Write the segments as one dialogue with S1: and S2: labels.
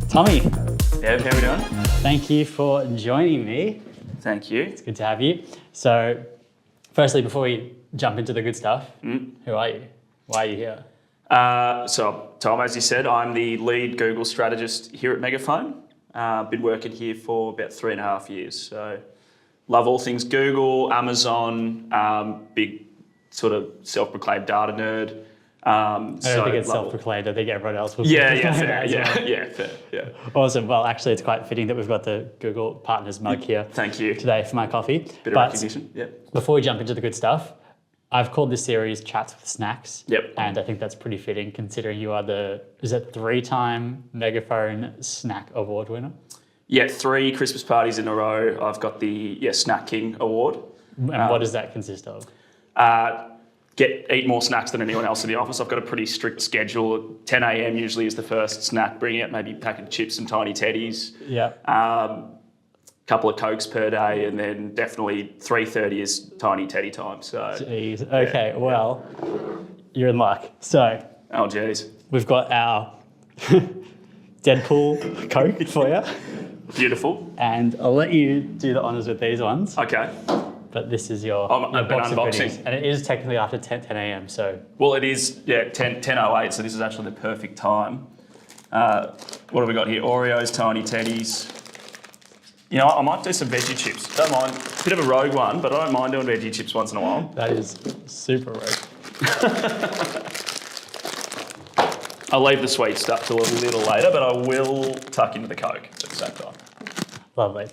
S1: Tommy,
S2: Dev, how are we doing?
S1: thank you for joining me.
S2: Thank you.
S1: It's good to have you. So, firstly, before we jump into the good stuff, who are you? Why are you here?
S2: So, Tom, as you said, I'm the lead Google strategist here at Megaphone. Been working here for about 3.5 years. So, love all things Google, Amazon, big sort of self-proclaimed data nerd.
S1: I don't think it's self-proclaimed. I think everyone else will.
S2: Yeah, fair. Yeah.
S1: Awesome. Well, actually, it's quite fitting that we've got the Google Partners mug here.
S2: Thank you.
S1: Today for my coffee.
S2: Bit of recognition. Yeah.
S1: Before we jump into the good stuff, I've called this series Chats with Snacks.
S2: Yep.
S1: And I think that's pretty fitting considering you are the 3-time Megaphone Snack Award winner?
S2: Yeah, 3 Christmas parties in a row. I've got the Snack King Award.
S1: And what does that consist of?
S2: Eat more snacks than anyone else in the office. I've got a pretty strict schedule. 10 a.m. usually is the first snack. Bring out maybe a packet of chips and tiny teddies.
S1: Yeah.
S2: Couple of Cokes per day, and then definitely 3:30 is tiny teddy time. So.
S1: Jeez. Okay. Yeah. Well, you're in luck. So.
S2: Oh geez.
S1: We've got our Deadpool Coke for you.
S2: Beautiful.
S1: And I'll let you do the honours with these ones.
S2: Okay.
S1: But this is your
S2: box unboxing.
S1: And it is technically after 10 a.m. So.
S2: Well, it is 10:08. So this is actually the perfect time. What have we got here? Oreos, tiny teddies. You know, I might do some veggie chips. Don't mind. Bit of a rogue one, but I don't mind doing veggie chips once in a while.
S1: That is super rogue.
S2: I'll leave the sweet stuff till a little later, but I will tuck into the Coke at the same time.
S1: Lovely.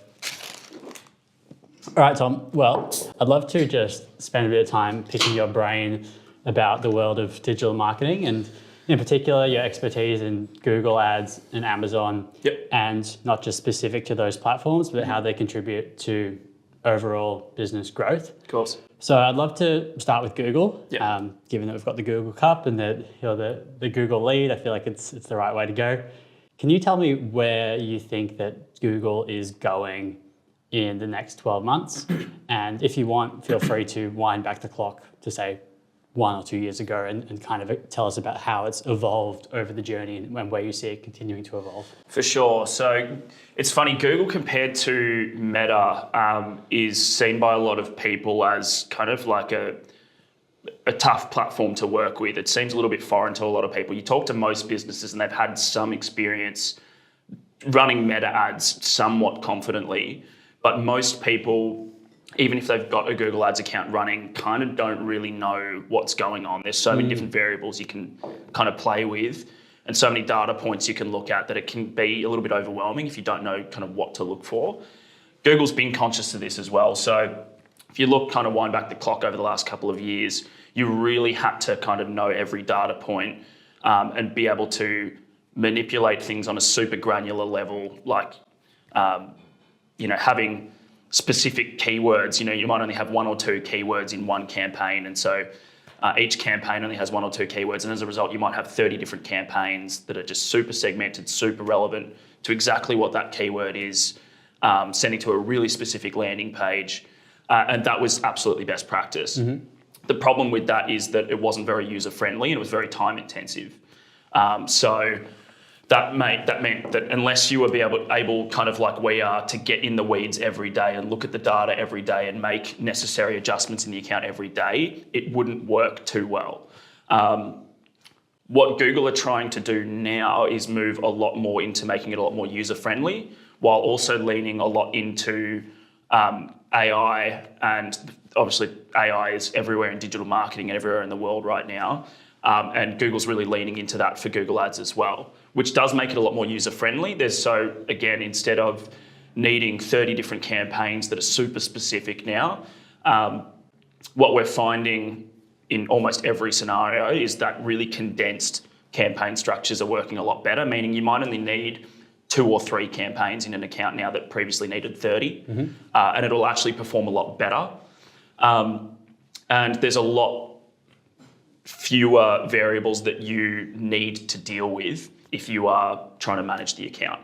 S1: All right, Tom. Well, I'd love to just spend a bit of time picking your brain about the world of digital marketing and in particular your expertise in Google Ads and Amazon.
S2: Yep.
S1: And not just specific to those platforms, but how they contribute to overall business growth.
S2: Of course.
S1: So I'd love to start with Google.
S2: Yep.
S1: Given that we've got the Google Cup and that you're the Google lead, I feel like it's the right way to go. Can you tell me where you think that Google is going in the next 12 months? And if you want, feel free to wind back the clock to say 1 or 2 years ago and kind of tell us about how it's evolved over the journey and where you see it continuing to evolve.
S2: For sure. So it's funny, Google compared to Meta is seen by a lot of people as kind of like a tough platform to work with. It seems a little bit foreign to a lot of people. You talk to most businesses and they've had some experience running Meta ads somewhat confidently, but most people, even if they've got a Google Ads account running, kind of don't really know what's going on. There's so many different variables you can kind of play with and so many data points you can look at that it can be a little bit overwhelming if you don't know kind of what to look for. Google's been conscious of this as well. So if you look kind of wind back the clock over the last couple of years, you really had to kind of know every data point and be able to manipulate things on a super granular level, like, having specific keywords. You might only have 1 or 2 keywords in one campaign, and so each campaign only has 1 or 2 keywords, and as a result you might have 30 different campaigns that are just super segmented, super relevant to exactly what that keyword is, sending to a really specific landing page, and that was absolutely best practice. Mm-hmm. The problem with that is that it wasn't very user friendly and it was very time intensive. So that meant that unless you were able kind of like we are to get in the weeds every day and look at the data every day and make necessary adjustments in the account every day, it wouldn't work too well. What Google are trying to do now is move a lot more into making it a lot more user friendly, while also leaning a lot into AI, and obviously AI is everywhere in digital marketing and everywhere in the world right now. And Google's really leaning into that for Google Ads as well, which does make it a lot more user-friendly. Again, instead of needing 30 different campaigns that are super specific now, what we're finding in almost every scenario is that really condensed campaign structures are working a lot better, meaning you might only need 2 or 3 campaigns in an account now that previously needed 30, and it'll actually perform a lot better. And there's a lot fewer variables that you need to deal with if you are trying to manage the account.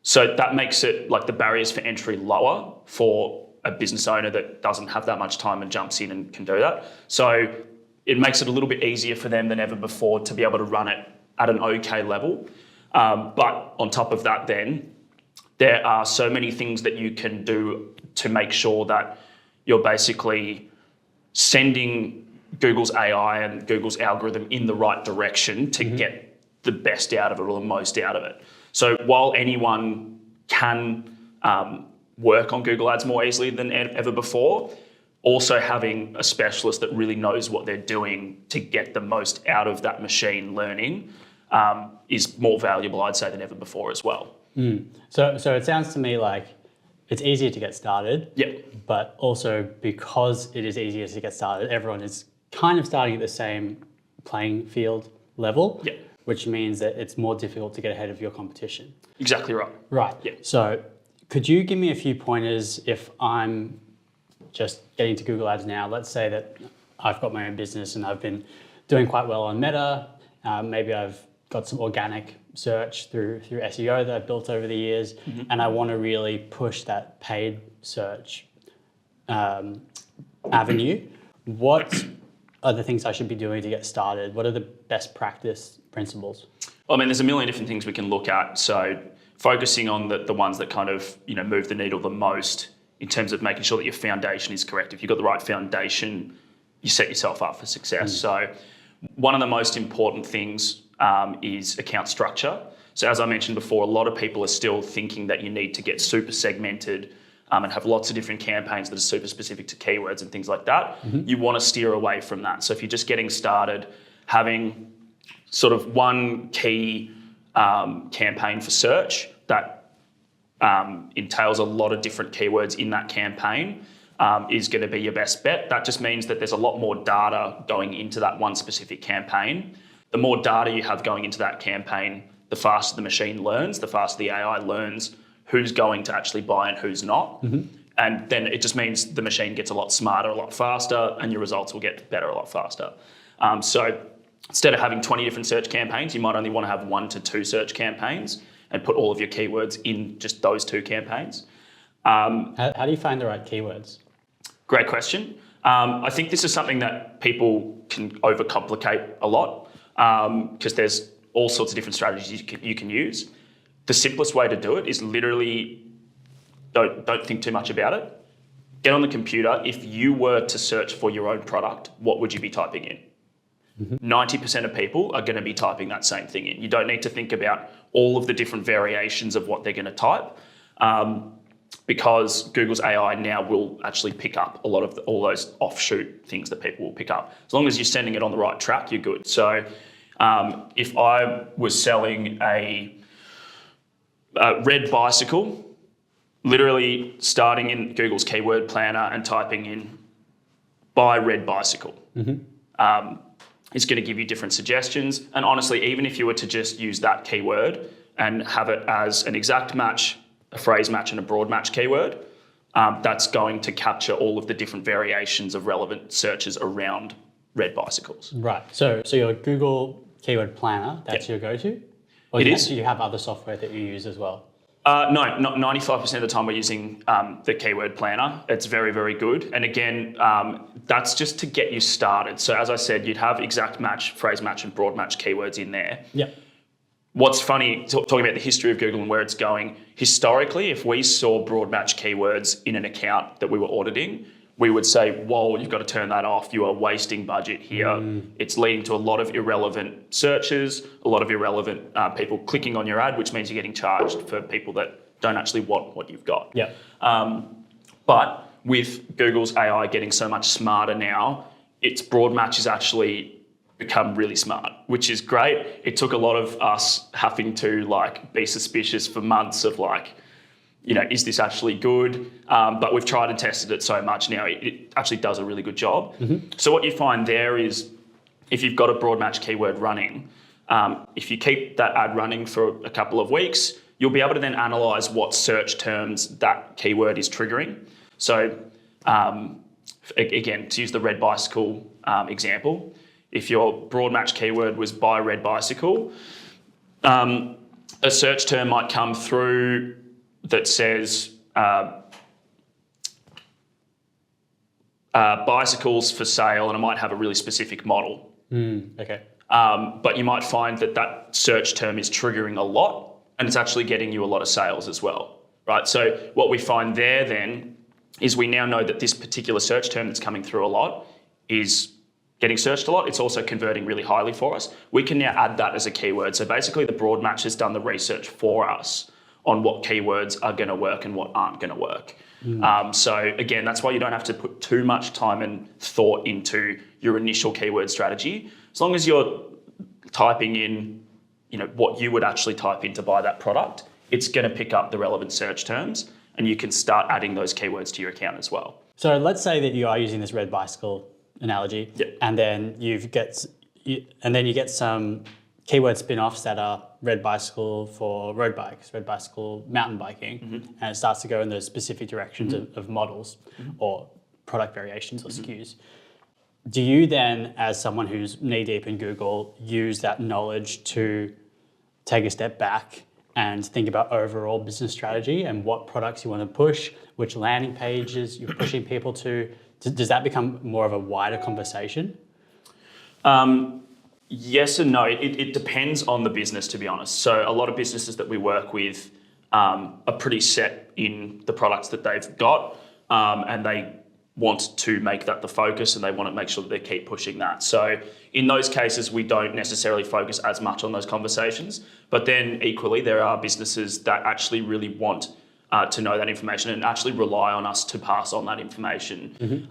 S2: So that makes it like the barriers for entry lower for a business owner that doesn't have that much time and jumps in and can do that. So it makes it a little bit easier for them than ever before to be able to run it at an okay level. But on top of that, then there are so many things that you can do to make sure that you're basically sending Google's AI and Google's algorithm in the right direction to get the best out of it or the most out of it. So while anyone can work on Google Ads more easily than ever before, also having a specialist that really knows what they're doing to get the most out of that machine learning is more valuable, I'd say, than ever before as well.
S1: So it sounds to me like it's easier to get started, but also because it is easier to get started, everyone is kind of starting at the same playing field level, which means that it's more difficult to get ahead of your competition.
S2: Exactly right.
S1: Right. So could you give me a few pointers if I'm just getting to Google Ads now? Let's say that I've got my own business and I've been doing quite well on Meta. Maybe I've got some organic search through SEO that I've built over the years, and I want to really push that paid search avenue. What are the things I should be doing to get started? What are the best practice principles?
S2: Well, I mean, there's a million different things we can look at. So focusing on the ones that kind of, move the needle the most in terms of making sure that your foundation is correct. If you've got the right foundation, you set yourself up for success. So one of the most important things is account structure. So as I mentioned before, a lot of people are still thinking that you need to get super segmented and have lots of different campaigns that are super specific to keywords and things like that. You want to steer away from that. So if you're just getting started, having sort of one key campaign for search that entails a lot of different keywords in that campaign is going to be your best bet. That just means that there's a lot more data going into that one specific campaign. The more data you have going into that campaign, the faster the machine learns, the faster the AI learns who's going to actually buy and who's not. And then it just means the machine gets a lot smarter, a lot faster, and your results will get better a lot faster. So instead of having 20 different search campaigns, you might only want to have 1 to 2 search campaigns and put all of your keywords in just those 2 campaigns.
S1: How do you find the right keywords?
S2: Great question. I think this is something that people can overcomplicate a lot because there's all sorts of different strategies you can use. The simplest way to do it is literally don't think too much about it. Get on the computer. If you were to search for your own product, what would you be typing in? 90% of people are going to be typing that same thing in. You don't need to think about all of the different variations of what they're going to type because Google's AI now will actually pick up a lot of all those offshoot things that people will pick up. As long as you're sending it on the right track, you're good. So if I was selling a red bicycle, literally starting in Google's keyword planner and typing in buy red bicycle. It's going to give you different suggestions. And honestly, even if you were to just use that keyword and have it as an exact match, a phrase match and a broad match keyword, that's going to capture all of the different variations of relevant searches around red bicycles.
S1: Right. So your Google keyword planner, that's your go-to? Or do you have other software that you use as well?
S2: No, not 95% of the time we're using the keyword planner. It's very, very good. And again, that's just to get you started. So as I said, you'd have exact match, phrase match and broad match keywords in there. What's funny, talking about the history of Google and where it's going, historically, if we saw broad match keywords in an account that we were auditing, we would say, whoa, you've got to turn that off. You are wasting budget here. It's leading to a lot of irrelevant searches, a lot of irrelevant people clicking on your ad, which means you're getting charged for people that don't actually want what you've got. But with Google's AI getting so much smarter now, its broad match has actually become really smart, which is great. It took a lot of us having to be suspicious for months of is this actually good? But we've tried and tested it so much now, it actually does a really good job. So what you find there is if you've got a broad match keyword running, if you keep that ad running for a couple of weeks, you'll be able to then analyze what search terms that keyword is triggering. So again, to use the red bicycle example, if your broad match keyword was buy red bicycle, a search term might come through that says bicycles for sale, and it might have a really specific model.
S1: Okay.
S2: But you might find that that search term is triggering a lot and it's actually getting you a lot of sales as well, right? So what we find there then is we now know that this particular search term that's coming through a lot is getting searched a lot. It's also converting really highly for us. We can now add that as a keyword. So basically the broad match has done the research for us on what keywords are going to work and what aren't going to work. So again, that's why you don't have to put too much time and thought into your initial keyword strategy. As long as you're typing in, what you would actually type in to buy that product, it's going to pick up the relevant search terms and you can start adding those keywords to your account as well.
S1: So let's say that you are using this red bicycle analogy, and then you get some keyword spin-offs that are red bicycle for road bikes, red bicycle mountain biking, and it starts to go in those specific directions of models or product variations or SKUs. Do you then, as someone who's knee-deep in Google, use that knowledge to take a step back and think about overall business strategy and what products you want to push, which landing pages you're pushing people to? Does that become more of a wider conversation?
S2: Yes and no. It depends on the business, to be honest. So a lot of businesses that we work with are pretty set in the products that they've got, and they want to make that the focus and they want to make sure that they keep pushing that. So in those cases, we don't necessarily focus as much on those conversations. But then equally, there are businesses that actually really want to know that information and actually rely on us to pass on that information,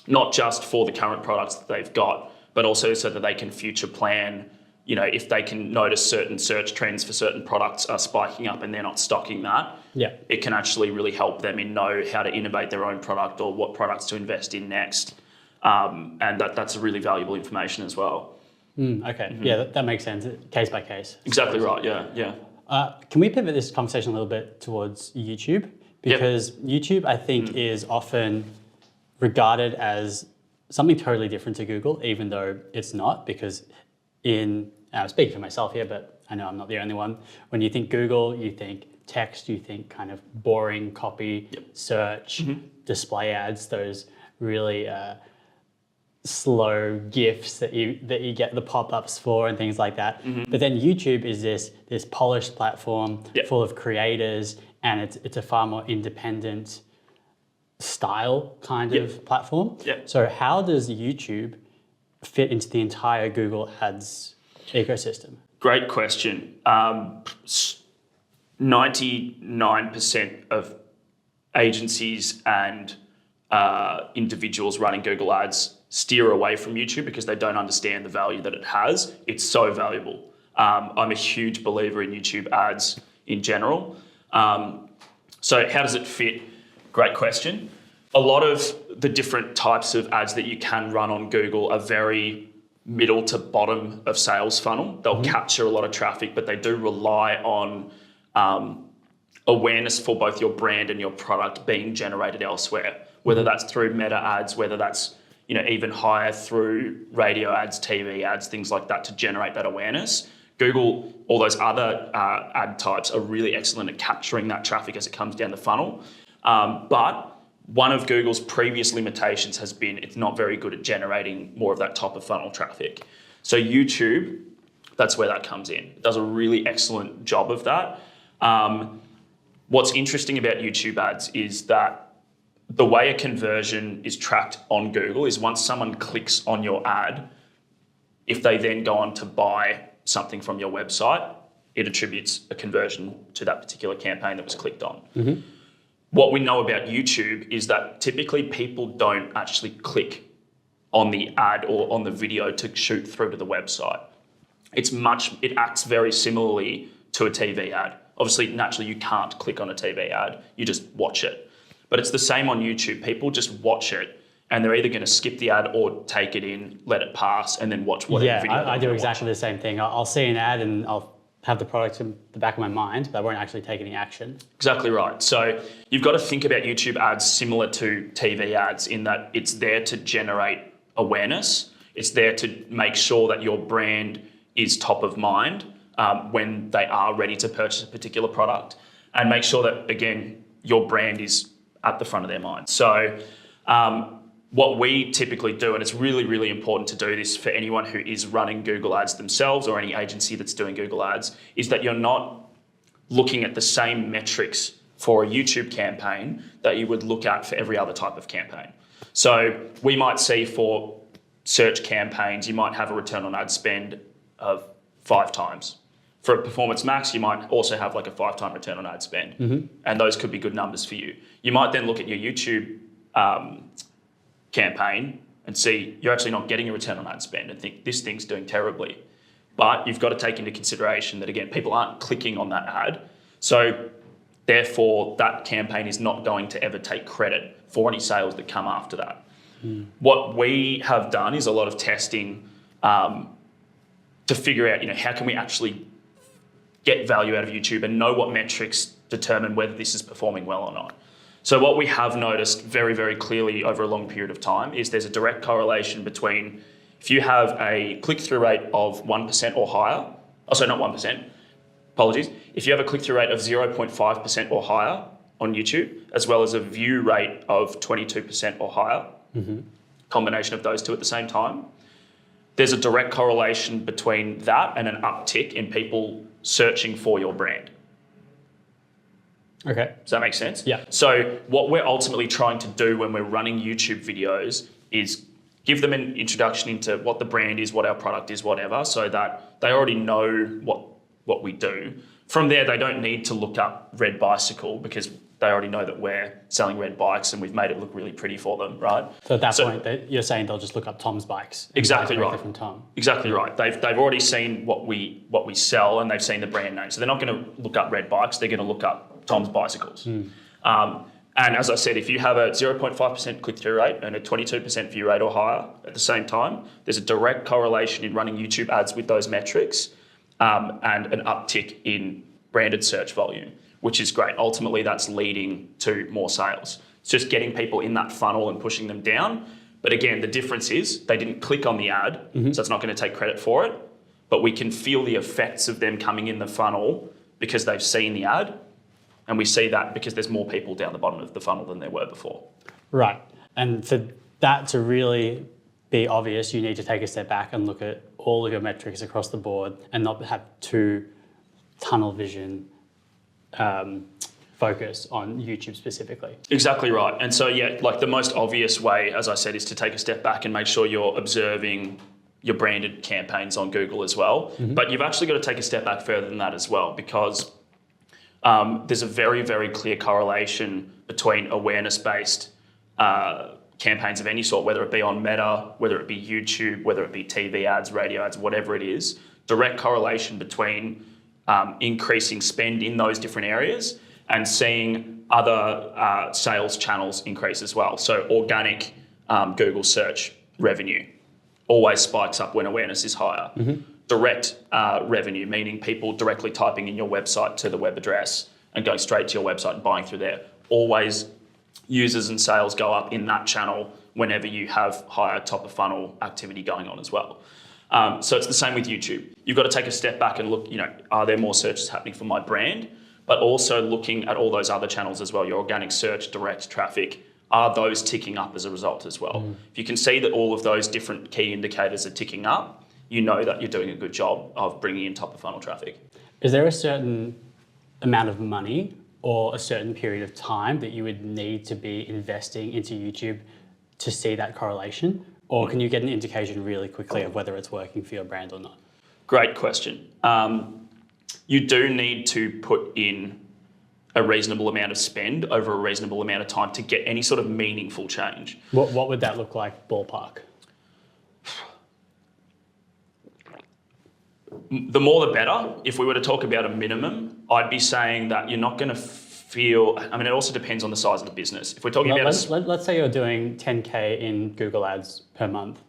S2: not just for the current products that they've got, but also so that they can future plan. If they can notice certain search trends for certain products are spiking up and they're not stocking that, it can actually really help them know how to innovate their own product or what products to invest in next. And that's a really valuable information as well.
S1: Okay, yeah, that makes sense, case by case.
S2: Exactly right, yeah.
S1: Can we pivot this conversation a little bit towards YouTube? Because YouTube, I think, is often regarded as something totally different to Google, even though it's not, because I'm speaking for myself here, but I know I'm not the only one. When you think Google, you think text, you think kind of boring copy, search, display ads, those really slow GIFs that you get the pop-ups for and things like that. But then YouTube is this polished platform full of creators, and it's a far more independent style kind of platform. So how does YouTube fit into the entire Google Ads ecosystem?
S2: Great question. 99% of agencies and individuals running Google Ads steer away from YouTube because they don't understand the value that it has. It's so valuable. I'm a huge believer in YouTube ads in general. So how does it fit? Great question. A lot of the different types of ads that you can run on Google are very middle to bottom of sales funnel. They'll capture a lot of traffic, but they do rely on awareness for both your brand and your product being generated elsewhere, whether that's through meta ads, whether that's even higher through radio ads, TV ads, things like that to generate that awareness. Google, all those other ad types are really excellent at capturing that traffic as it comes down the funnel. But one of Google's previous limitations has been it's not very good at generating more of that top of funnel traffic. So YouTube, that's where that comes in. It does a really excellent job of that. What's interesting about YouTube ads is that the way a conversion is tracked on Google is once someone clicks on your ad, if they then go on to buy something from your website, it attributes a conversion to that particular campaign that was clicked on. What we know about YouTube is that typically people don't actually click on the ad or on the video to shoot through to the website. It acts very similarly to a TV ad. Obviously, naturally, you can't click on a TV ad, you just watch it. But it's the same on YouTube. People just watch it and they're either going to skip the ad or take it in, let it pass, and then watch whatever video.
S1: I do exactly the same thing. I'll see an ad and I'll have the product in the back of my mind, but I won't actually take any action.
S2: Exactly right. So you've got to think about YouTube ads similar to TV ads in that it's there to generate awareness. It's there to make sure that your brand is top of mind when they are ready to purchase a particular product, and make sure that, again, your brand is at the front of their mind. So what we typically do, and it's really, really important to do this for anyone who is running Google Ads themselves or any agency that's doing Google Ads, is that you're not looking at the same metrics for a YouTube campaign that you would look at for every other type of campaign. So we might see for search campaigns, you might have a return on ad spend of 5 times. For a Performance Max, you might also have like a 5-time return on ad spend. And those could be good numbers for you. You might then look at your YouTube campaign and see you're actually not getting a return on ad spend and think this thing's doing terribly. But you've got to take into consideration that, again, people aren't clicking on that ad. So therefore, that campaign is not going to ever take credit for any sales that come after that. What we have done is a lot of testing to figure out, how can we actually get value out of YouTube and know what metrics determine whether this is performing well or not. So what we have noticed very, very clearly over a long period of time is there's a direct correlation between if you have a click-through rate of 1% or higher, not 1%, apologies. If you have a click-through rate of 0.5% or higher on YouTube, as well as a view rate of 22% or higher, combination of those two at the same time, there's a direct correlation between that and an uptick in people searching for your brand.
S1: Okay.
S2: Does that make sense?
S1: Yeah.
S2: So what we're ultimately trying to do when we're running YouTube videos is give them an introduction into what the brand is, what our product is, whatever, so that they already know what we do. From there, they don't need to look up Red Bicycle because they already know that we're selling red bikes and we've made it look really pretty for them, right?
S1: So at that point, you're saying they'll just look up Tom's bikes.
S2: Exactly right.
S1: From Tom.
S2: Exactly right. They've already seen what we sell and they've seen the brand name. So they're not going to look up red bikes. They're going to look up Tom's bicycles. And as I said, if you have a 0.5% click-through rate and a 22% view rate or higher at the same time, there's a direct correlation in running YouTube ads with those metrics and an uptick in branded search volume, which is great. Ultimately, that's leading to more sales. It's just getting people in that funnel and pushing them down. But again, the difference is they didn't click on the ad, so it's not going to take credit for it. But we can feel the effects of them coming in the funnel because they've seen the ad. And we see that because there's more people down the bottom of the funnel than there were before.
S1: Right. And for that to really be obvious, you need to take a step back and look at all of your metrics across the board and not have too tunnel vision focus on YouTube specifically.
S2: Exactly right. And so, like the most obvious way, as I said, is to take a step back and make sure you're observing your branded campaigns on Google as well. But you've actually got to take a step back further than that as well, because there's a very, very clear correlation between awareness-based campaigns of any sort, whether it be on Meta, whether it be YouTube, whether it be TV ads, radio ads, whatever it is, direct correlation between increasing spend in those different areas and seeing other sales channels increase as well. So organic Google search revenue always spikes up when awareness is higher. Direct revenue, meaning people directly typing in your website to the web address and going straight to your website and buying through there. Always users and sales go up in that channel whenever you have higher top of funnel activity going on as well. So it's the same with YouTube. You've got to take a step back and look, are there more searches happening for my brand? But also looking at all those other channels as well, your organic search, direct traffic, are those ticking up as a result as well? If you can see that all of those different key indicators are ticking up, you know that you're doing a good job of bringing in top of funnel traffic.
S1: Is there a certain amount of money or a certain period of time that you would need to be investing into YouTube to see that correlation? Or can you get an indication really quickly of whether it's working for your brand or not?
S2: Great question. You do need to put in a reasonable amount of spend over a reasonable amount of time to get any sort of meaningful change.
S1: What would that look like, ballpark?
S2: The more the better. If we were to talk about a minimum, I'd be saying that you're not going to feel, it also depends on the size of the business. If we're talking
S1: let's say you're doing 10K in Google Ads per month.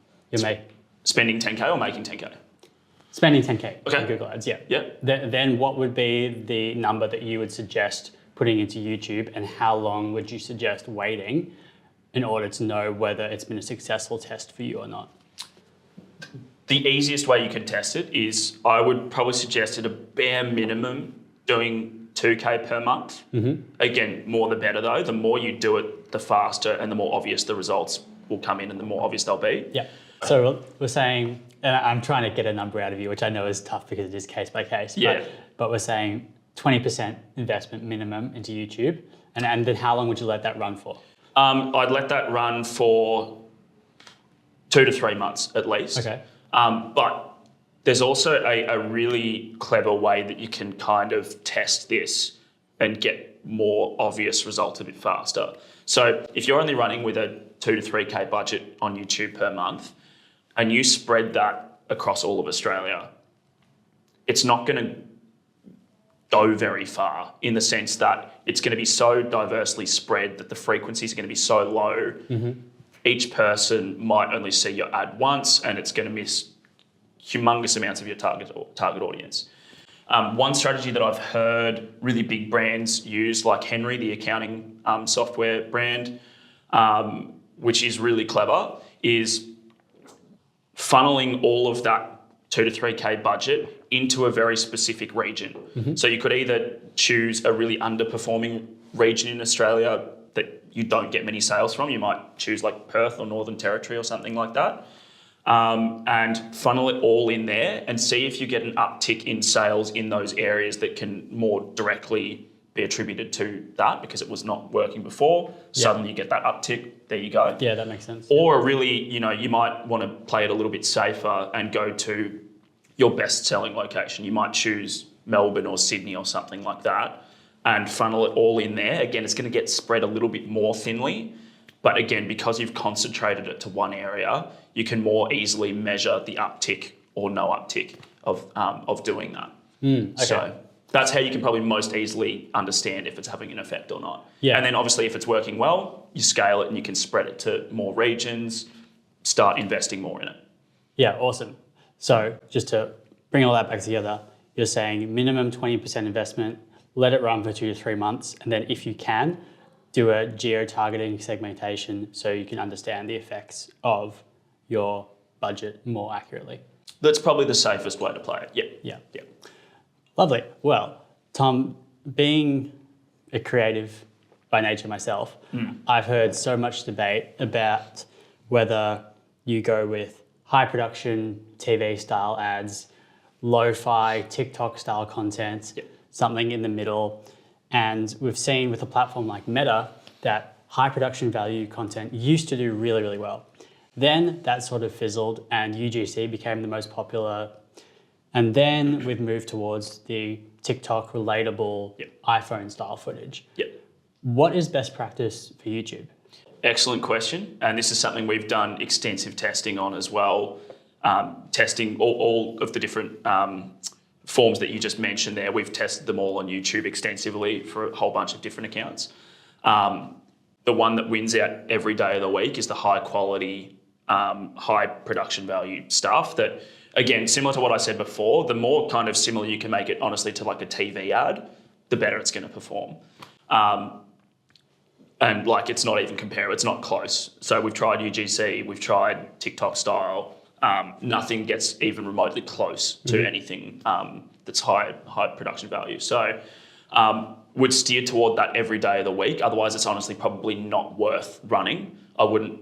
S2: Spending 10K or making 10K?
S1: Spending 10K on Google Ads, yeah.
S2: Yeah.
S1: Then what would be the number that you would suggest putting into YouTube, and how long would you suggest waiting in order to know whether it's been a successful test for you or not?
S2: The easiest way you can test it is, I would probably suggest at a bare minimum doing 2K per month. Again, more the better though. The more you do it, the faster and the more obvious the results will come in and the more obvious they'll be.
S1: Yeah. So we're saying, and I'm trying to get a number out of you, which I know is tough because it is case by case.
S2: Yeah.
S1: But we're saying 20% investment minimum into YouTube. And then how long would you let that run for?
S2: I'd let that run for 2 to 3 months at least.
S1: Okay.
S2: But there's also a really clever way that you can kind of test this and get more obvious results a bit faster. So if you're only running with a 2 to 3K budget on YouTube per month and you spread that across all of Australia, it's not going to go very far in the sense that it's going to be so diversely spread that the frequencies are going to be so low. Each person might only see your ad once and it's going to miss humongous amounts of your target audience. One strategy that I've heard really big brands use, like Henry, the accounting software brand, which is really clever, is funneling all of that 2 to 3K budget into a very specific region. So you could either choose a really underperforming region in Australia that you don't get many sales from. You might choose like Perth or Northern Territory or something like that. And funnel it all in there and see if you get an uptick in sales in those areas that can more directly be attributed to that because it was not working before. Suddenly you get that uptick, there you go.
S1: Yeah, that makes sense.
S2: Or really, you might want to play it a little bit safer and go to your best selling location. You might choose Melbourne or Sydney or something like that and funnel it all in there. Again, it's going to get spread a little bit more thinly. But again, because you've concentrated it to one area, you can more easily measure the uptick or no uptick of doing that.
S1: Okay.
S2: So that's how you can probably most easily understand if it's having an effect or not.
S1: Yeah.
S2: And then obviously if it's working well, you scale it and you can spread it to more regions, start investing more in it.
S1: Yeah, awesome. So just to bring all that back together, you're saying minimum 20% investment, let it run for 2 to 3 months, and then if you can, do a geo-targeting segmentation so you can understand the effects of your budget more accurately.
S2: That's probably the safest way to play it.
S1: Yeah.
S2: Yeah.
S1: Lovely. Well, Tom, being a creative by nature myself, I've heard so much debate about whether you go with high production TV style ads, lo-fi TikTok style content, something in the middle. And we've seen with a platform like Meta that high production value content used to do really, really well. Then that sort of fizzled and UGC became the most popular. And then we've moved towards the TikTok relatable iPhone style footage. What is best practice for YouTube?
S2: Excellent question. And this is something we've done extensive testing on as well. Testing all of the different forms that you just mentioned there. We've tested them all on YouTube extensively for a whole bunch of different accounts. The one that wins out every day of the week is the high quality, high production value stuff that, again, similar to what I said before, the more kind of similar you can make it honestly to like a TV ad, the better it's going to perform. And like, it's not even comparable, it's not close. So we've tried UGC, we've tried TikTok style, nothing gets even remotely close to anything that's high production value. So would steer toward that every day of the week. Otherwise, it's honestly probably not worth running. I wouldn't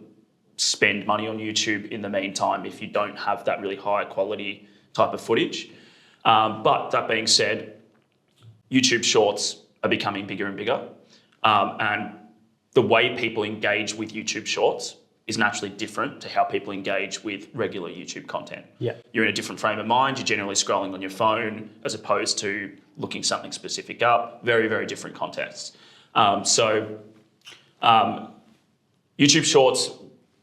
S2: spend money on YouTube in the meantime if you don't have that really high quality type of footage. But that being said, YouTube Shorts are becoming bigger and bigger. And the way people engage with YouTube Shorts is naturally different to how people engage with regular YouTube content. You're in a different frame of mind. You're generally scrolling on your phone as opposed to looking something specific up. Very, very different contexts. So YouTube Shorts,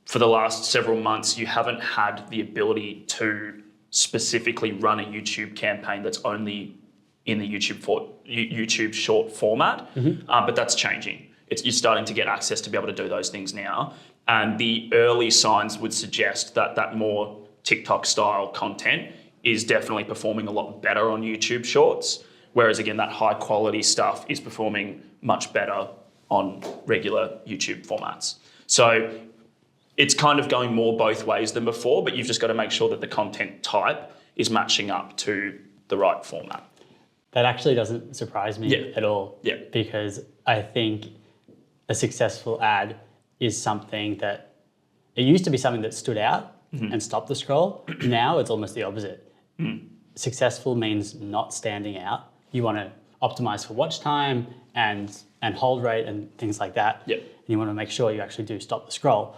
S2: for the last several months, you haven't had the ability to specifically run a YouTube campaign that's only in the YouTube short format, but that's changing. You're starting to get access to be able to do those things now. And the early signs would suggest that that more TikTok style content is definitely performing a lot better on YouTube Shorts. Whereas again, that high quality stuff is performing much better on regular YouTube formats. So it's kind of going more both ways than before, but you've just got to make sure that the content type is matching up to the right format.
S1: That actually doesn't surprise me at all. Because I think a successful ad is something that it used to be something that stood out and stopped the scroll. Now it's almost the opposite. Successful means not standing out. You want to optimize for watch time and hold rate and things like that.
S2: Yep.
S1: And you want to make sure you actually do stop the scroll.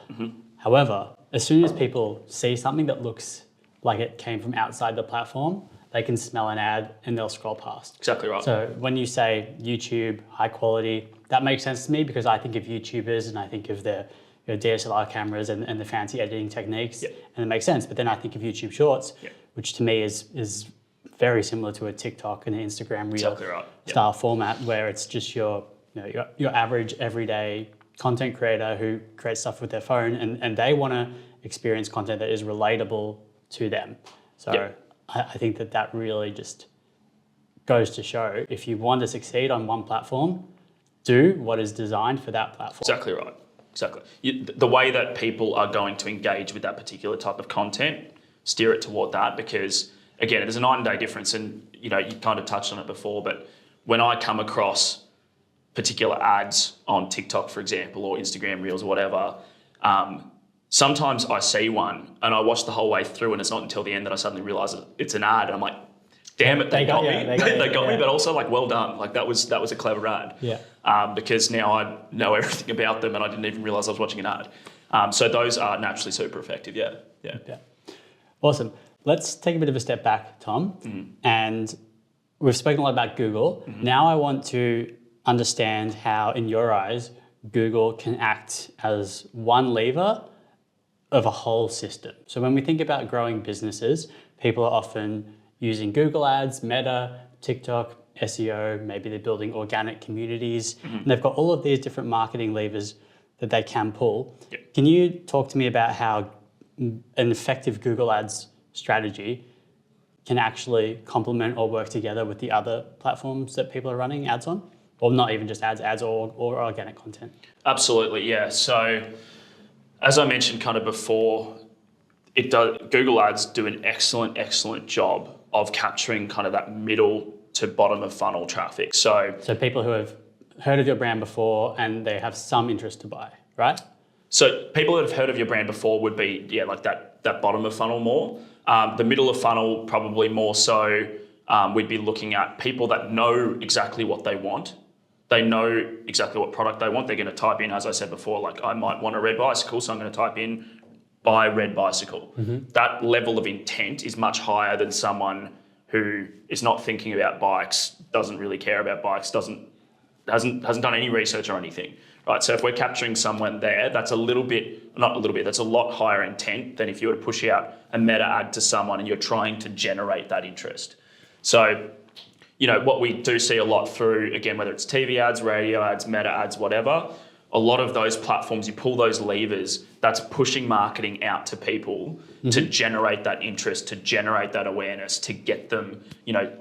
S1: However, as soon as people see something that looks like it came from outside the platform, they can smell an ad and they'll scroll past.
S2: Exactly right.
S1: So when you say YouTube, high quality, that makes sense to me because I think of YouTubers and I think of their DSLR cameras and the fancy editing techniques, and it makes sense. But then I think of YouTube Shorts, which to me is very similar to a TikTok and an Instagram Reel style format, where it's just your average everyday content creator who creates stuff with their phone and they want to experience content that is relatable to them. So I think that really just goes to show, if you want to succeed on one platform, do what is designed for that platform.
S2: Exactly right. Exactly. The way that people are going to engage with that particular type of content, steer it toward that, because again, there's a night and day difference, and you kind of touched on it before, but when I come across particular ads on TikTok, for example, or Instagram Reels or whatever, sometimes I see one and I watch the whole way through and it's not until the end that I suddenly realise it's an ad and I'm like, damn it, they got me. They got me, but also like, well done. Like that was a clever ad. Because now I know everything about them and I didn't even realise I was watching an ad. So those are naturally super effective. Yeah.
S1: Awesome. Let's take a bit of a step back, Tom. And we've spoken a lot about Google. Now I want to understand how, in your eyes, Google can act as one lever of a whole system. So when we think about growing businesses, people are often using Google Ads, Meta, TikTok, SEO, maybe they're building organic communities, and they've got all of these different marketing levers that they can pull. Can you talk to me about how an effective Google Ads strategy can actually complement or work together with the other platforms that people are running ads on? Or not even just ads or organic content?
S2: Absolutely, yeah. So as I mentioned kind of before, Google Ads do an excellent job of capturing kind of that middle to bottom of funnel traffic. So
S1: people who have heard of your brand before and they have some interest to buy, right?
S2: So people that have heard of your brand before would be, like that bottom of funnel more. The middle of funnel, probably more so, we'd be looking at people that know exactly what they want. They know exactly what product they want. They're going to type in, as I said before, like I might want a red bicycle, so I'm going to type in buy red bicycle. That level of intent is much higher than someone who is not thinking about bikes, doesn't really care about bikes, hasn't done any research or anything, right? So if we're capturing someone there, that's that's a lot higher intent than if you were to push out a meta ad to someone and you're trying to generate that interest. So, what we do see a lot through, again, whether it's TV ads, radio ads, meta ads, whatever, a lot of those platforms, you pull those levers, that's pushing marketing out to people to generate that interest, to generate that awareness, to get them,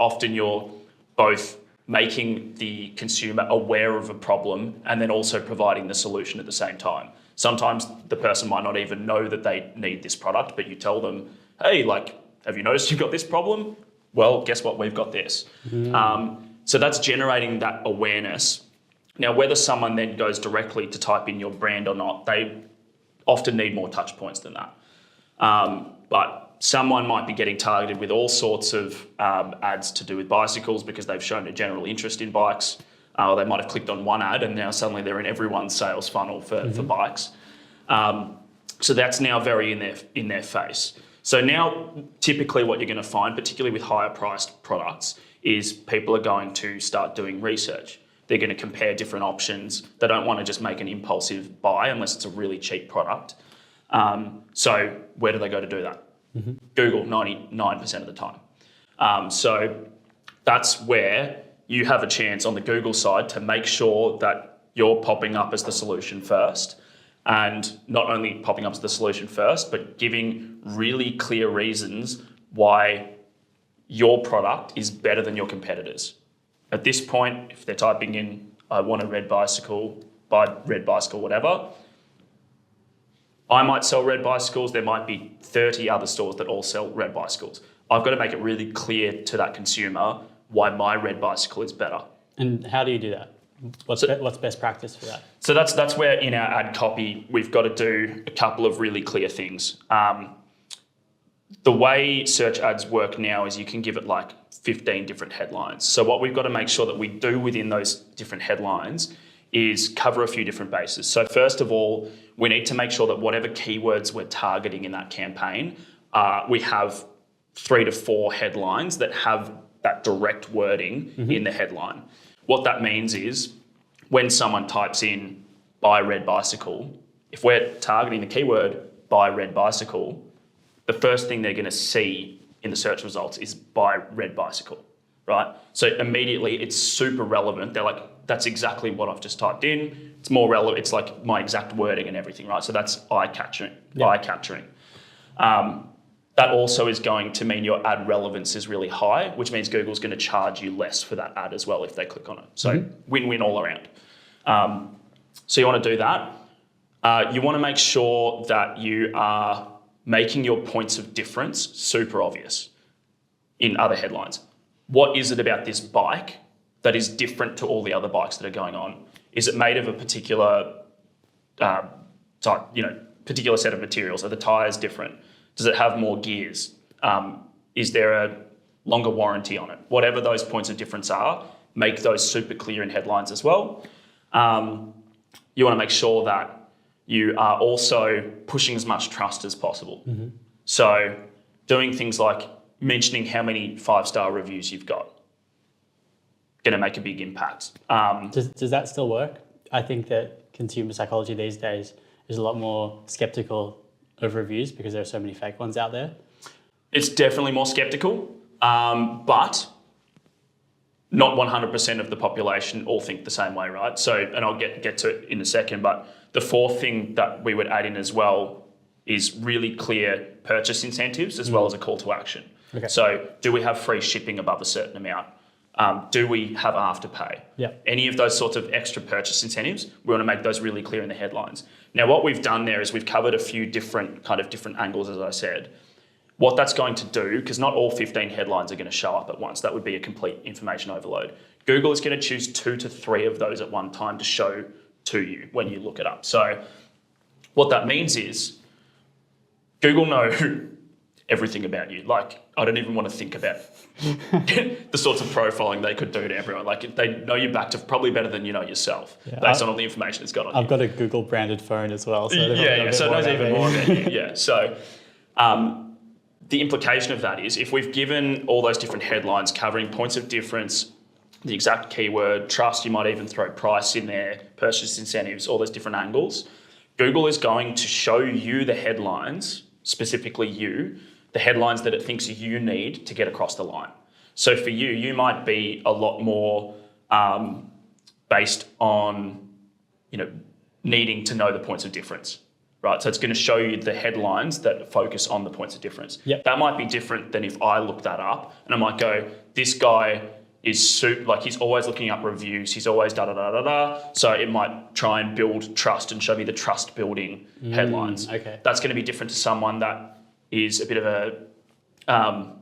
S2: often you're both making the consumer aware of a problem and then also providing the solution at the same time. Sometimes the person might not even know that they need this product, but you tell them, hey, have you noticed you've got this problem? Well, guess what? We've got this. So that's generating that awareness. Now, whether someone then goes directly to type in your brand or not, they often need more touch points than that. But someone might be getting targeted with all sorts of ads to do with bicycles because they've shown a general interest in bikes. Or they might have clicked on one ad and now suddenly they're in everyone's sales funnel for bikes. So that's now very in their face. So now typically what you're going to find, particularly with higher priced products, is people are going to start doing research. They're going to compare different options. They don't want to just make an impulsive buy unless it's a really cheap product. So where do they go to do that? Google, 99% of the time. So that's where you have a chance on the Google side to make sure that you're popping up as the solution first. And not only popping up as the solution first, but giving really clear reasons why your product is better than your competitors. At this point, if they're typing in, I want a red bicycle, buy red bicycle, whatever, I might sell red bicycles. There might be 30 other stores that all sell red bicycles. I've got to make it really clear to that consumer why my red bicycle is better.
S1: And how do you do that? What's best practice for that?
S2: So that's where in our ad copy, we've got to do a couple of really clear things. The way search ads work now is you can give it like 15 different headlines. So what we've got to make sure that we do within those different headlines is cover a few different bases. So first of all, we need to make sure that whatever keywords we're targeting in that campaign, we have 3 to 4 headlines that have that direct wording in the headline. What that means is when someone types in buy red bicycle, if we're targeting the keyword buy red bicycle, the first thing they're going to see in the search results is buy red bicycle, right? So immediately it's super relevant. They're like, that's exactly what I've just typed in. It's more relevant. It's like my exact wording and everything, right? So that's eye capturing. That also is going to mean your ad relevance is really high, which means Google's going to charge you less for that ad as well if they click on it. So win-win all around. So you want to do that. You want to make sure that you are making your points of difference super obvious in other headlines. What is it about this bike that is different to all the other bikes that are going on? Is it made of a particular particular set of materials? Are the tyres different? Does it have more gears? Is there a longer warranty on it? Whatever those points of difference are, make those super clear in headlines as well. You want to make sure that you are also pushing as much trust as possible. So doing things like mentioning how many 5-star reviews you've got, going to make a big impact.
S1: Does that still work? I think that consumer psychology these days is a lot more skeptical of reviews because there are so many fake ones out there.
S2: It's definitely more skeptical, but not 100% of the population all think the same way, right? So, and I'll get to it in a second, but the fourth thing that we would add in as well is really clear purchase incentives as well as a call to action.
S1: Okay.
S2: So do we have free shipping above a certain amount? Do we have afterpay?
S1: Yeah.
S2: Any of those sorts of extra purchase incentives, we want to make those really clear in the headlines. Now, what we've done there is we've covered a few different angles, as I said. What that's going to do, because not all 15 headlines are going to show up at once, that would be a complete information overload. Google is going to choose 2 to 3 of those at one time to show to you when you look it up. So what that means is Google know everything about you. Like, I don't even want to think about the sorts of profiling they could do to everyone. Like, they know you back to probably better than you know yourself, based on all the information it's got on you.
S1: I've got a Google branded phone as well. So
S2: so it knows even more about you. Yeah. So the implication of that is if we've given all those different headlines covering points of difference, the exact keyword, trust, you might even throw price in there, purchase incentives, all those different angles, Google is going to show you the headlines, specifically you, the headlines that it thinks you need to get across the line. So for you, you might be a lot more based on, needing to know the points of difference, right? So it's going to show you the headlines that focus on the points of difference.
S1: Yep.
S2: That might be different than if I look that up and I might go, this guy is he's always looking up reviews, he's always da-da-da-da-da. So it might try and build trust and show me the trust building headlines.
S1: Okay.
S2: That's going to be different to someone that is a bit of a, I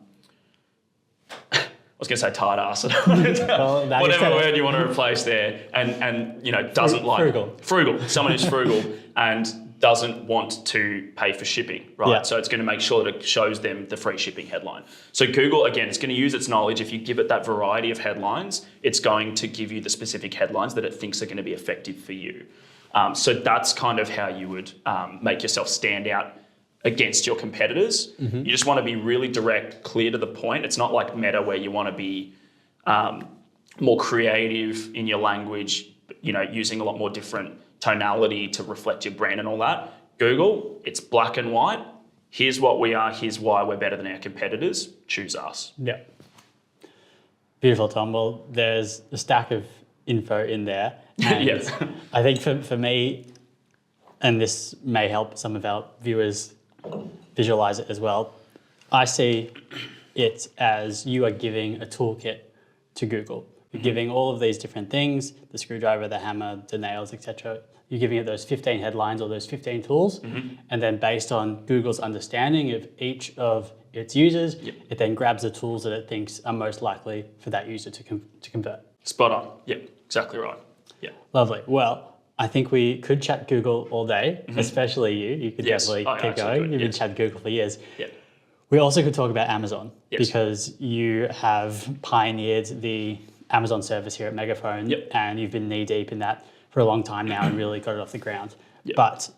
S2: was going to say tired ass. Whatever word you want to replace there, and doesn't like frugal. Someone who's frugal and doesn't want to pay for shipping, right?
S1: Yeah.
S2: So it's going to make sure that it shows them the free shipping headline. So Google, again, it's going to use its knowledge. If you give it that variety of headlines, it's going to give you the specific headlines that it thinks are going to be effective for you. So that's kind of how you would make yourself stand out against your competitors. You just want to be really direct, clear to the point. It's not like Meta where you want to be more creative in your language, using a lot more different tonality to reflect your brand and all that. Google, it's black and white. Here's what we are. Here's why we're better than our competitors. Choose us.
S1: Yeah. Beautiful, Tom. Well, there's a stack of info in there. And
S2: Yes.
S1: I think for me, and this may help some of our viewers visualize it as well, I see it as you are giving a toolkit to Google. You're giving all of these different things, the screwdriver, the hammer, the nails, etc. You're giving it those 15 headlines or those 15 tools. And then based on Google's understanding of each of its users, it then grabs the tools that it thinks are most likely for that user to convert.
S2: Spot on. Yep, exactly right. Yeah.
S1: Lovely. Well, I think we could chat Google all day, especially you. You could
S2: Yes,
S1: definitely
S2: I
S1: keep
S2: actually
S1: going.
S2: could,
S1: You've been
S2: yes.
S1: chatting Google for years.
S2: Yeah.
S1: We also could talk about Amazon
S2: Yes.
S1: because you have pioneered the Amazon service here at Megaphone,
S2: Yep.
S1: and you've been knee deep in that for a long time now and really got it off the ground.
S2: Yep.
S1: But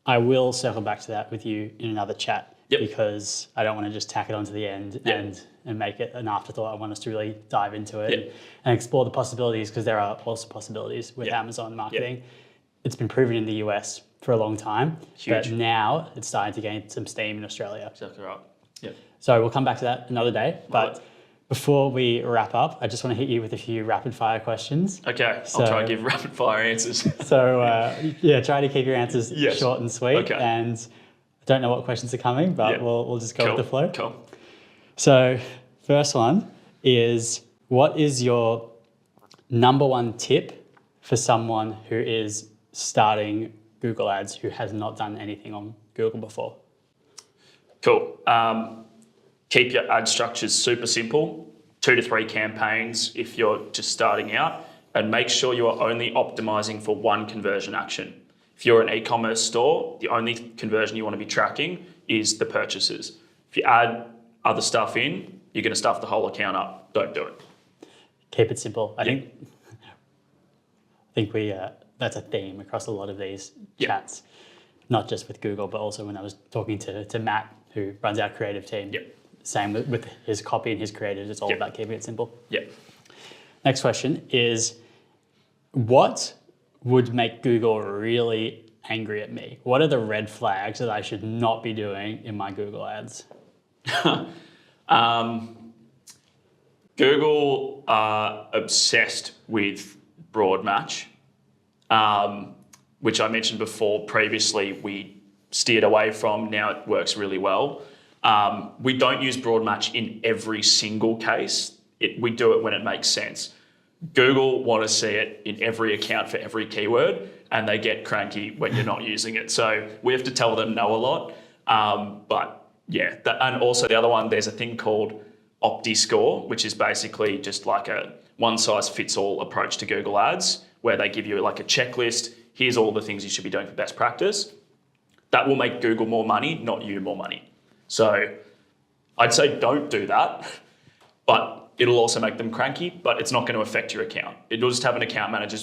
S1: I will circle back to that with you in another chat
S2: Yep.
S1: because I don't want to just tack it onto the end
S2: Yep.
S1: and make it an afterthought. I want us to really dive into it
S2: Yep.
S1: and explore the possibilities because there are also possibilities with
S2: Yep.
S1: Amazon marketing. It's been proven in the US for a long time, but
S2: Huge.
S1: now it's starting to gain some steam in Australia.
S2: Exactly right. Yeah.
S1: So we'll come back to that another day. But
S2: Right.
S1: before we wrap up, I just want to hit you with a few rapid fire questions.
S2: Okay,
S1: So-
S2: I'll try and give rapid fire answers.
S1: So yeah, try to keep your answers
S2: Yes.
S1: short and sweet.
S2: Okay.
S1: And I don't know what questions are coming, but
S2: Yeah.
S1: we'll just go
S2: Cool.
S1: with the flow.
S2: Cool.
S1: So first one is, what is your number one tip for someone who is starting Google Ads who has not done anything on Google before?
S2: Cool. Keep your ad structures super simple, 2 to 3 campaigns if you're just starting out, and make sure you are only optimizing for one conversion action. If you're an e-commerce store, the only conversion you want to be tracking is the purchases. If you add other stuff in, you're going to stuff the whole account up. Don't do it.
S1: Keep it simple. I
S2: Yeah.
S1: think we that's a theme across a lot of these
S2: Yeah.
S1: chats, not just with Google, but also when I was talking to Matt, who runs our creative team.
S2: Yeah.
S1: Same with his copy and his creatives. It's all
S2: Yeah.
S1: about keeping it simple.
S2: Yeah.
S1: Next question is, what would make Google really angry at me? What are the red flags that I should not be doing in my Google ads?
S2: Google are obsessed with broad match, which I mentioned before previously we steered away from. Now it works really well. We don't use broad match in every single case. We do it when it makes sense. Google want to see it in every account for every keyword, and they get cranky when you're not using it. So we have to tell them no a lot. But yeah, and also the other one, there's a thing called OptiScore, which is basically just like a one-size-fits-all approach to Google Ads, where they give you like a checklist. Here's all the things you should be doing for best practice. That will make Google more money, not you more money. So I'd say don't do that, but it'll also make them cranky, but it's not going to affect your account. It'll just have an account manager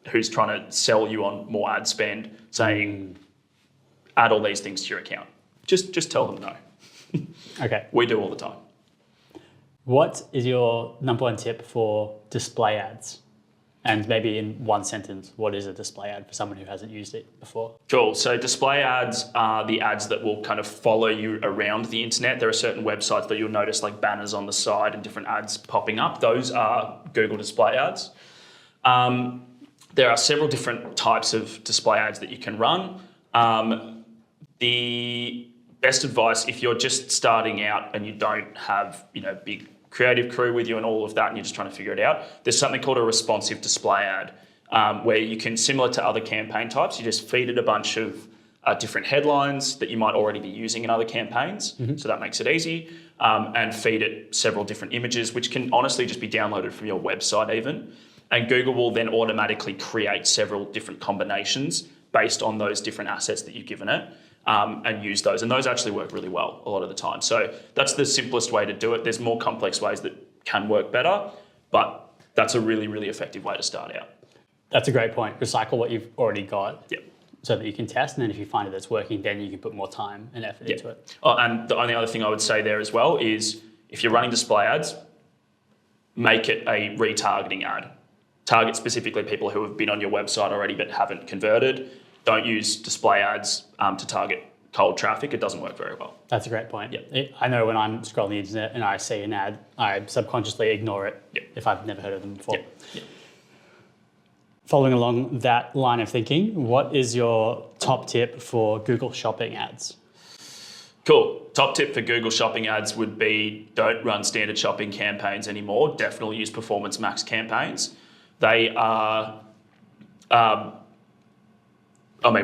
S2: who's trying to sell you on more ad spend, saying, add all these things to your account. Just tell them no.
S1: Okay.
S2: We do all the time.
S1: What is your number one tip for display ads? And maybe in one sentence, what is a display ad for someone who hasn't used it before?
S2: Cool. So display ads are the ads that will kind of follow you around the internet. There are certain websites that you'll notice like banners on the side and different ads popping up. Those are Google display ads. There are several different types of display ads that you can run. The best advice, if you're just starting out and you don't have, big creative crew with you and all of that, and you're just trying to figure it out, there's something called a responsive display ad, where you can, similar to other campaign types, you just feed it a bunch of different headlines that you might already be using in other campaigns. So that makes it easy, and feed it several different images, which can honestly just be downloaded from your website even. And Google will then automatically create several different combinations based on those different assets that you've given it. And use those. And those actually work really well a lot of the time. So that's the simplest way to do it. There's more complex ways that can work better, but that's a really, really effective way to start out.
S1: That's a great point. Recycle what you've already got.
S2: Yep.
S1: So that you can test, and then if you find that it's working, then you can put more time and effort into it.
S2: Oh, and the only other thing I would say there as well is if you're running display ads, make it a retargeting ad. Target specifically people who have been on your website already but haven't converted. Don't use display ads to target cold traffic. It doesn't work very well.
S1: That's a great point.
S2: Yeah.
S1: I know when I'm scrolling the internet and I see an ad, I subconsciously ignore it
S2: Yeah.
S1: if I've never heard of them before.
S2: Yeah. Yeah.
S1: Following along that line of thinking, what is your top tip for Google Shopping ads?
S2: Cool. Top tip for Google Shopping ads would be don't run standard shopping campaigns anymore. Definitely use Performance Max campaigns. They are...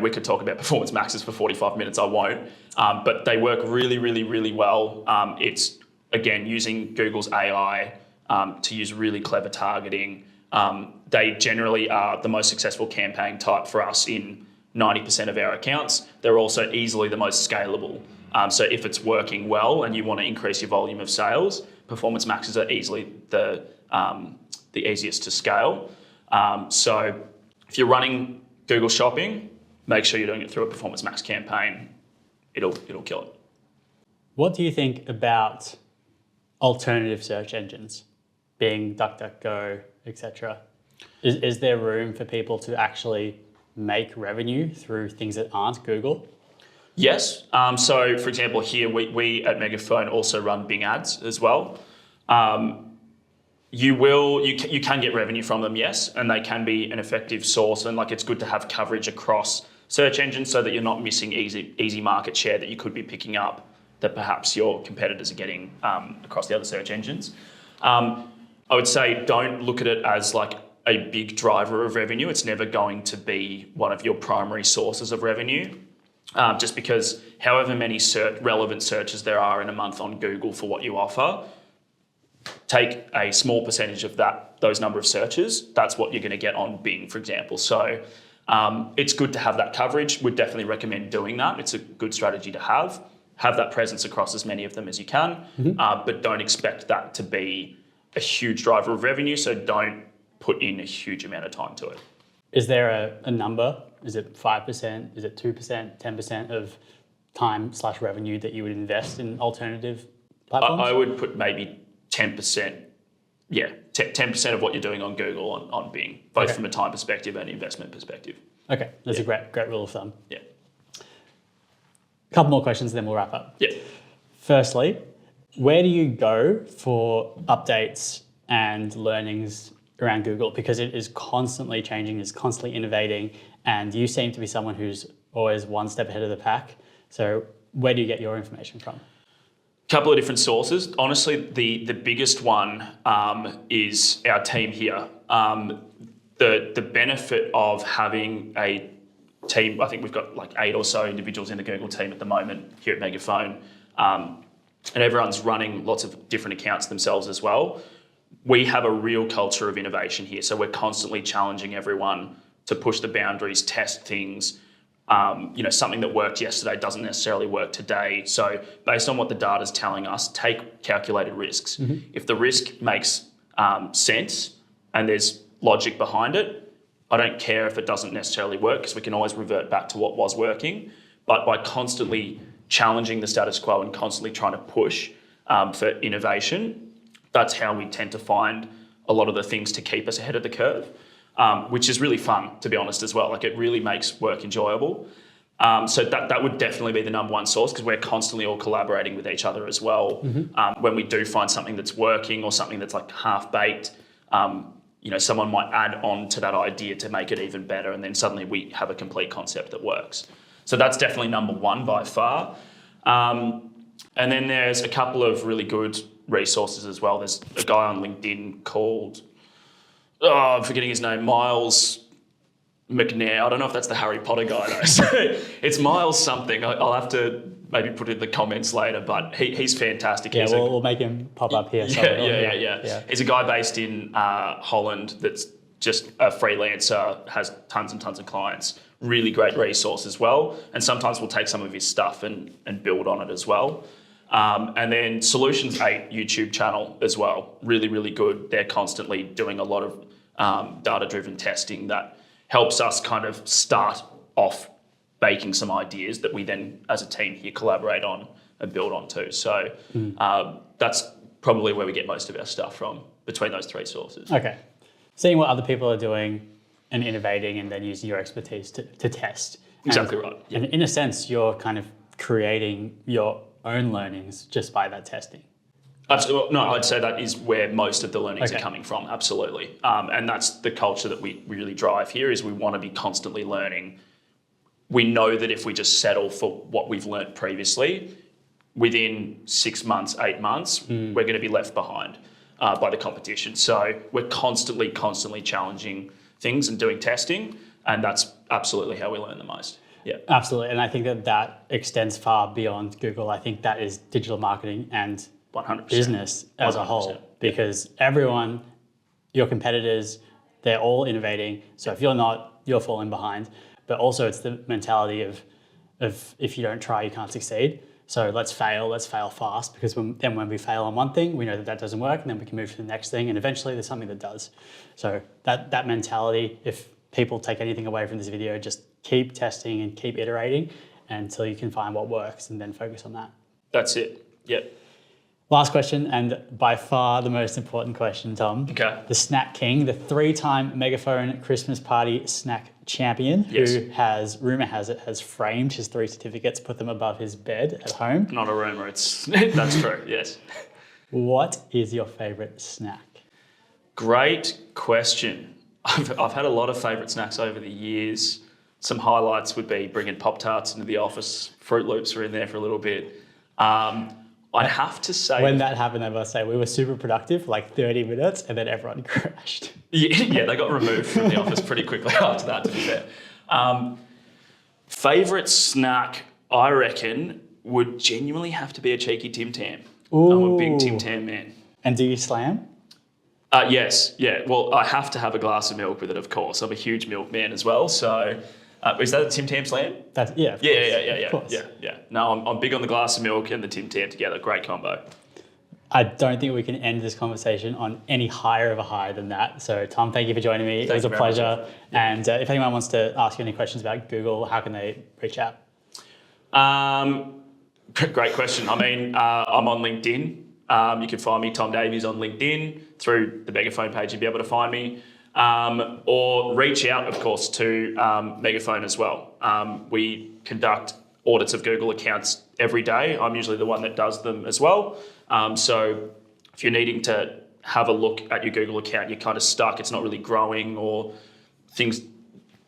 S2: we could talk about Performance Maxes for 45 minutes. I won't. But they work really, really, really well. It's, again, using Google's AI to use really clever targeting They generally are the most successful campaign type for us in 90% of our accounts. They're also easily the most scalable. So if it's working well and you want to increase your volume of sales, performance maxes are easily the easiest to scale. So if you're running Google Shopping, make sure you're doing it through a performance max campaign. It'll kill it.
S1: What do you think about alternative search engines, being DuckDuckGo, etc.? Is there room for people to actually make revenue through things that aren't Google?
S2: Yes. So, for example, here we at Megaphone also run Bing ads as well. You can get revenue from them, yes, and they can be an effective source. And like it's good to have coverage across search engines so that you're not missing easy market share that you could be picking up that perhaps your competitors are getting across the other search engines. I would say don't look at it as like a big driver of revenue. It's never going to be one of your primary sources of revenue. Just because however many relevant searches there are in a month on Google for what you offer, take a small percentage of those number of searches, that's what you're going to get on Bing, for example. So it's good to have that coverage. We'd definitely recommend doing that. It's a good strategy to have. Have that presence across as many of them as you can, but don't expect that to be a huge driver of revenue, so don't put in a huge amount of time to it.
S1: Is there a number? Is it 5%? Is it 2%, 10% of time/revenue that you would invest in alternative platforms?
S2: I would put maybe 10%. Yeah, 10% of what you're doing on Google on Bing, both from a time perspective and investment perspective.
S1: Okay, that's a great rule of thumb.
S2: Yeah.
S1: A couple more questions, then we'll wrap up.
S2: Yeah.
S1: Firstly, where do you go for updates and learnings around Google? Because it is constantly changing, is constantly innovating, and you seem to be someone who's always one step ahead of the pack. So where do you get your information from?
S2: Couple of different sources. Honestly, the biggest one is our team here. The benefit of having a team, I think we've got like 8 or so individuals in the Google team at the moment here at Megaphone, and everyone's running lots of different accounts themselves as well. We have a real culture of innovation here. So we're constantly challenging everyone to push the boundaries, test things. Something that worked yesterday doesn't necessarily work today. So based on what the data is telling us, take calculated risks. If the risk makes sense and there's logic behind it, I don't care if it doesn't necessarily work because we can always revert back to what was working. But by constantly challenging the status quo and constantly trying to push for innovation, that's how we tend to find a lot of the things to keep us ahead of the curve. Which is really fun, to be honest, as well. Like it really makes work enjoyable. So that would definitely be the number one source because we're constantly all collaborating with each other as well. When we do find something that's working or something that's like half-baked, someone might add on to that idea to make it even better, and then suddenly we have a complete concept that works. So that's definitely number one by far. And then there's a couple of really good resources as well. There's a guy on LinkedIn called... I'm forgetting his name, Miles McNair. I don't know if that's the Harry Potter guy though. So it's Miles something. I'll have to maybe put it in the comments later, but he's fantastic.
S1: Yeah, we'll make him pop up here.
S2: Yeah. He's a guy based in Holland that's just a freelancer, has tons and tons of clients. Really great resource as well. And sometimes we'll take some of his stuff and build on it as well. And then Solutions 8 YouTube channel as well. Really, really good. They're constantly doing a lot of data-driven testing that helps us kind of start off baking some ideas that we then, as a team here, collaborate on and build on too. So that's probably where we get most of our stuff from, between those 3 sources.
S1: Okay. Seeing what other people are doing and innovating and then using your expertise to test.
S2: Exactly right. Yeah.
S1: And in a sense, you're kind of creating your own learnings just by that testing.
S2: Absolutely. No, I'd say that is where most of the learnings are coming from. Absolutely. And that's the culture that we really drive here is we want to be constantly learning. We know that if we just settle for what we've learnt previously, within 6 months, 8 months, we're going to be left behind by the competition. So we're constantly challenging things and doing testing. And that's absolutely how we learn the most. Yeah,
S1: absolutely. And I think that extends far beyond Google. I think that is digital marketing and
S2: 100%.
S1: Business as 100%. A whole, because everyone, your competitors, they're all innovating. So if you're not, you're falling behind. But also it's the mentality of if you don't try, you can't succeed. So let's fail fast, because then when we fail on one thing, we know that doesn't work, and then we can move to the next thing, and eventually there's something that does. So that mentality, if people take anything away from this video, just keep testing and keep iterating until you can find what works, and then focus on that.
S2: That's it. Yep.
S1: Last question, and by far the most important question, Tom.
S2: Okay.
S1: The Snack King, the 3-time Megaphone Christmas Party snack champion,
S2: Yes.
S1: who has, rumor has it, has framed his 3 certificates, put them above his bed at home.
S2: Not a rumor. That's true. Yes.
S1: What is your favorite snack?
S2: Great question. I've had a lot of favourite snacks over the years. Some highlights would be bringing Pop-Tarts into the office. Fruit Loops were in there for a little bit. I'd have to say...
S1: When that happened, I must say, we were super productive for like 30 minutes, and then everyone crashed.
S2: Yeah, they got removed from the office pretty quickly after that, to be fair. Favourite snack, I reckon, would genuinely have to be a cheeky Tim Tam. I'm a big Tim Tam man.
S1: And do you slam?
S2: Yes, yeah. Well, I have to have a glass of milk with it, of course. I'm a huge milk man as well. So, is that a Tim Tam slam?
S1: That's, yeah,
S2: Yeah.
S1: Of course.
S2: Yeah. No, I'm big on the glass of milk and the Tim Tam together. Great combo.
S1: I don't think we can end this conversation on any higher of a high than that. So, Tom, thank you for joining me. It was a pleasure. And if anyone wants to ask you any questions about Google, how can they reach out?
S2: Great question. I mean, I'm on LinkedIn. You can find me, Tom Davies, on LinkedIn. Through the Megaphone page, you'll be able to find me. Or reach out, of course, to Megaphone as well. We conduct audits of Google accounts every day. I'm usually the one that does them as well. So if you're needing to have a look at your Google account, you're kind of stuck, it's not really growing, or things,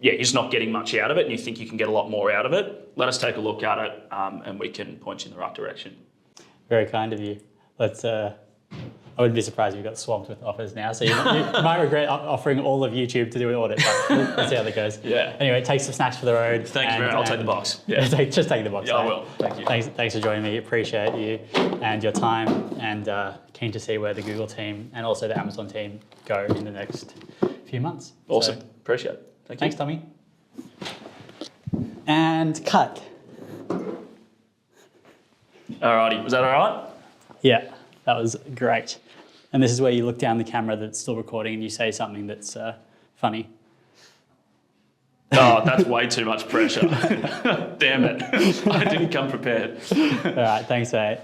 S2: you're just not getting much out of it, and you think you can get a lot more out of it, let us take a look at it, and we can point you in the right direction.
S1: Very kind of you. I wouldn't be surprised if you got swamped with offers now. So you might regret offering all of YouTube to do an audit, but let's see how that goes.
S2: Yeah.
S1: Anyway, take some snacks for the road.
S2: Thank you very much. I'll take the box. Yeah.
S1: Just take the box.
S2: Yeah, I will. Thank you.
S1: Thanks for joining me. Appreciate you and your time, and keen to see where the Google team and also the Amazon team go in the next few months.
S2: Awesome.
S1: So,
S2: appreciate it. Thank you.
S1: Thanks, Tommy. And cut.
S2: Alrighty. Was that all right?
S1: Yeah, that was great. And this is where you look down the camera that's still recording and you say something that's funny.
S2: Oh, that's way too much pressure. Damn it. I didn't come prepared.
S1: All right, thanks, mate.